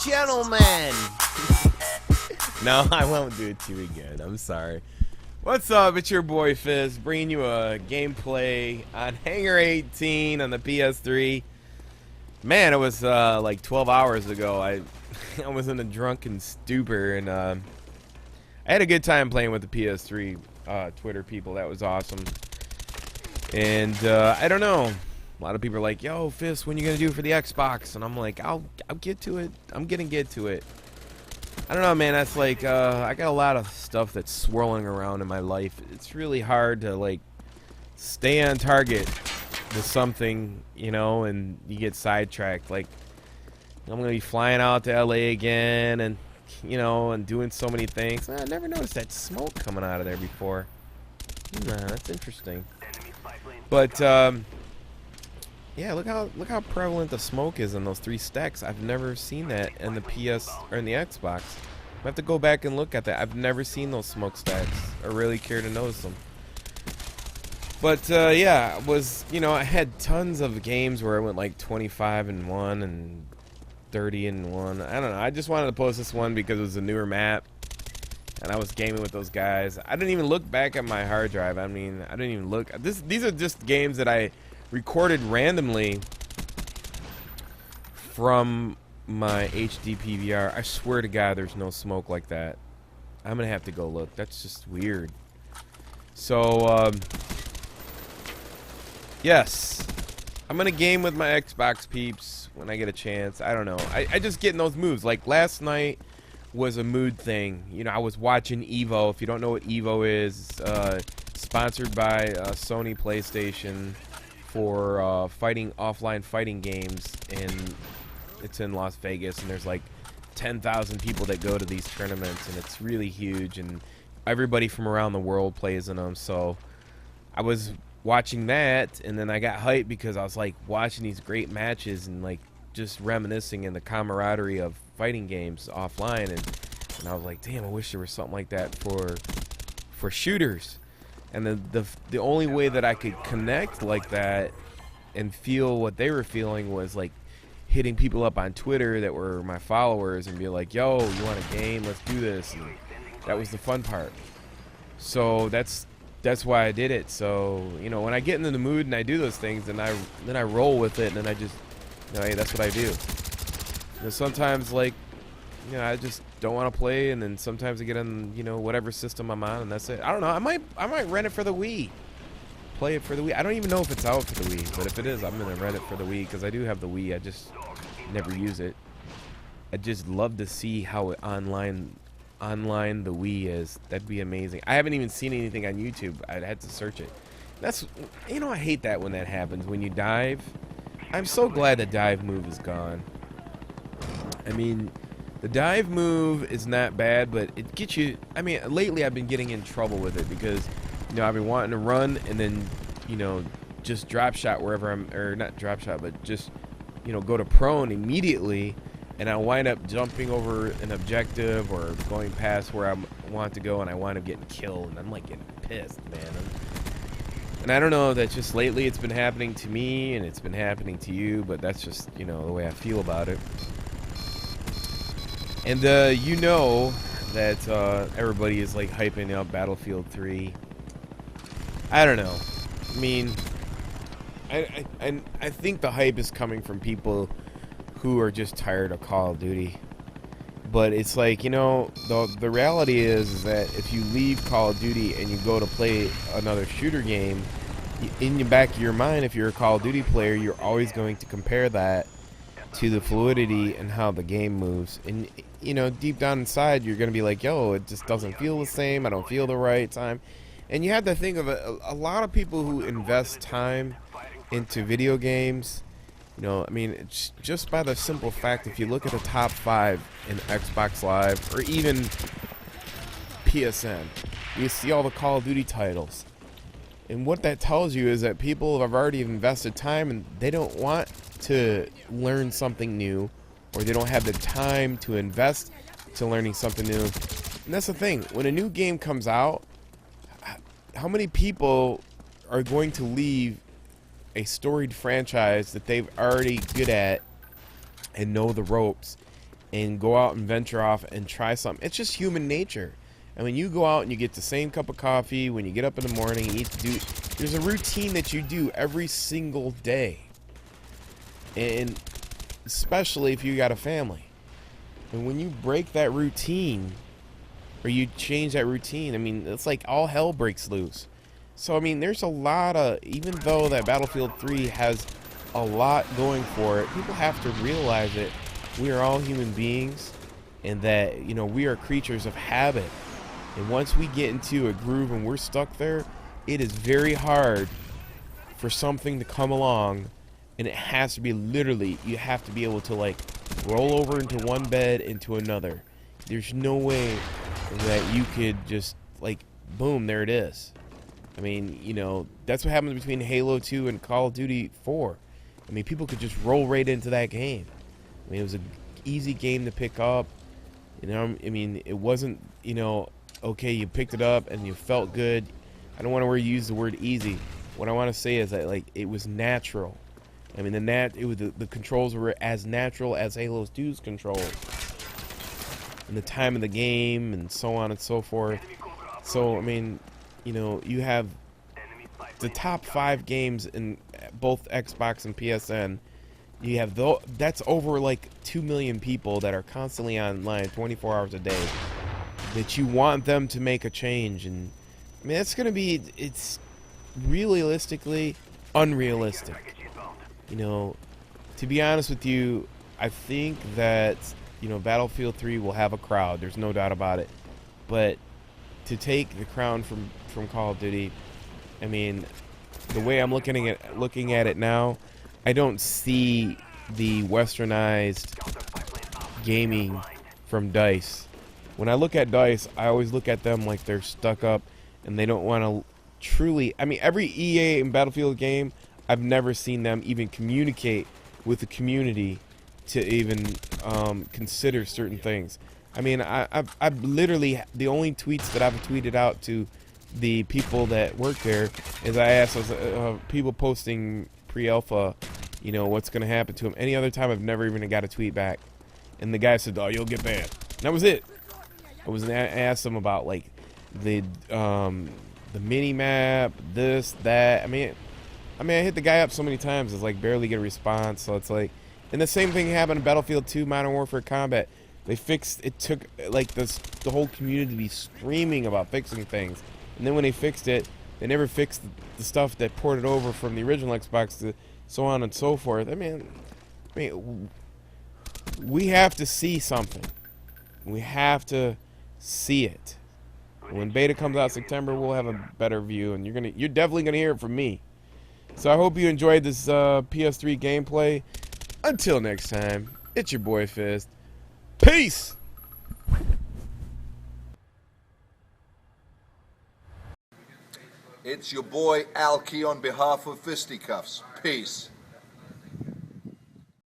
gentlemen. No, I won't do it to you again. I'm sorry. What's up? It's your boy Fizz, bringing you a gameplay on Hangar 18 on the PS3. Man, it was like 12 hours ago. I was in a drunken stupor, and I had a good time playing with the PS3 Twitter people. That was awesome. And I don't know. A lot of people are like, "Yo, Fizz, when you gonna do it for the Xbox?" And I'm like, "I'll get to it. I'm gonna get to it." I don't know, man. That's like I got a lot of stuff that's swirling around in my life. It's really hard to like stay on target with something, you know, and you get sidetracked. Like I'm gonna be flying out to LA again, and you know, and doing so many things. I never noticed that smoke coming out of there before. That's interesting. But yeah, look how prevalent the smoke is in those 3 stacks. I've never seen that in the PS or in the Xbox. I have to go back and look at that. I've never seen those smoke stacks. I really care to notice them. But yeah, I had tons of games where I went like 25-1 and 30-1. I don't know. I just wanted to post this one because it was a newer map, and I was gaming with those guys. I didn't even look back at my hard drive. I mean, I didn't even look. These are just games that I recorded randomly from my HD PVR. I swear to God, there's no smoke like that. I'm gonna have to go look. That's just weird. So, yes, I'm gonna game with my Xbox peeps when I get a chance. I don't know. I just get in those moods. Like last night was a mood thing. You know, I was watching Evo. If you don't know what Evo is, sponsored by Sony PlayStation for offline fighting games, and it's in Las Vegas, and there's like 10,000 people that go to these tournaments, and it's really huge, and everybody from around the world plays in them. So I was watching that, and then I got hyped because I was like watching these great matches and like just reminiscing in the camaraderie of fighting games offline, and I was like, damn, I wish there was something like that for shooters. And the only way that I could connect like that and feel what they were feeling was like hitting people up on Twitter that were my followers and be like, yo, you want a game? Let's do this. And that was the fun part. So that's why I did it. So, you know, when I get into the mood and I do those things, then I roll with it, and then I just, you know, hey, that's what I do. You know, sometimes, like, you know, I just don't want to play, and then sometimes I get on, you know, whatever system I'm on, and that's it. I don't know. I might rent it for the Wii. Play it for the Wii. I don't even know if it's out for the Wii, but if it is, I'm gonna rent it for the Wii because I do have the Wii. I just never use it. I just love to see how online the Wii is. That'd be amazing. I haven't even seen anything on YouTube. I'd had to search it. That's, you know, I hate that when that happens. When you dive, I'm so glad the dive move is gone. I mean, the dive move is not bad, but it gets you. I mean, lately I've been getting in trouble with it because, you know, I've been wanting to run and then, you know, just drop shot wherever I'm, or not drop shot, but just, you know, go to prone immediately, and I wind up jumping over an objective or going past where I want to go, and I wind up getting killed, and I'm like getting pissed, man. And I don't know, that's just lately it's been happening to me, and it's been happening to you, but that's just, you know, the way I feel about it. And you know that everybody is like hyping up Battlefield 3. I don't know. I mean, I think the hype is coming from people who are just tired of Call of Duty. But it's like, you know, the reality is that if you leave Call of Duty and you go to play another shooter game, in the back of your mind, if you're a Call of Duty player, you're always going to compare that to the fluidity and how the game moves. And, you know, deep down inside, you're going to be like, yo, it just doesn't feel the same. I don't feel the right time. And you have to think of a lot of people who invest time into video games. You know, I mean, it's just by the simple fact, if you look at the top 5 in Xbox Live or even PSN, you see all the Call of Duty titles. And what that tells you is that people have already invested time and they don't want to learn something new, or they don't have the time to invest to learning something new. And that's the thing. When a new game comes out, how many people are going to leave a storied franchise that they've already good at and know the ropes and go out and venture off and try something. It's just human nature. I mean, you go out and you get the same cup of coffee when you get up in the morning and there's a routine that you do every single day. And especially if you got a family. And when you break that routine, or you change that routine, I mean, it's like all hell breaks loose. So, I mean, there's a lot of, even though that Battlefield 3 has a lot going for it, people have to realize that we are all human beings and that, you know, we are creatures of habit. And once we get into a groove and we're stuck there, it is very hard for something to come along, and it has to be literally, you have to be able to like roll over into one bed into another. There's no way that you could just like, boom, there it is. I mean, you know, that's what happens between Halo 2 and Call of Duty 4. I mean, people could just roll right into that game. I mean, it was an easy game to pick up. You know, I mean, it wasn't, you know, okay, you picked it up and you felt good. I don't want to use the word easy. What I want to say is that, like, it was natural. I mean, the controls were as natural as Halo 2's controls. And the time of the game and so on and so forth. So, I mean, you know, you have the top 5 games in both Xbox and PSN. You have that's over like 2 million people that are constantly online 24 hours a day that you want them to make a change. And I mean, it's realistically unrealistic. You know, to be honest with you, I think that, you know, Battlefield 3 will have a crowd. There's no doubt about it. But to take the crown from Call of Duty, I mean, the way I'm looking at it now, I don't see the westernized gaming from DICE. When I look at DICE, I always look at them like they're stuck up and they don't want to truly, I mean, every EA and Battlefield game, I've never seen them even communicate with the community to even consider certain things. I mean, I've literally, the only tweets that I've tweeted out to the people that work there is I asked those people posting pre-alpha, you know, what's going to happen to them. Any other time, I've never even got a tweet back. And the guy said, "Oh, you'll get banned." And that was it. I asked them about like the mini map, this, that. I mean, I hit the guy up so many times, it's like barely get a response. So it's like, and the same thing happened in Battlefield 2 Modern Warfare Combat. They fixed, it took like the whole community to be screaming about fixing things. And then when they fixed it, they never fixed the stuff that ported over from the original Xbox to so on and so forth. I mean, we have to see something. We have to see it. When beta comes out September, we'll have a better view, and you're definitely gonna hear it from me. So I hope you enjoyed this PS3 gameplay. Until next time, it's your boy Fist. Peace! It's your boy Alki on behalf of Fisticuffs. Peace.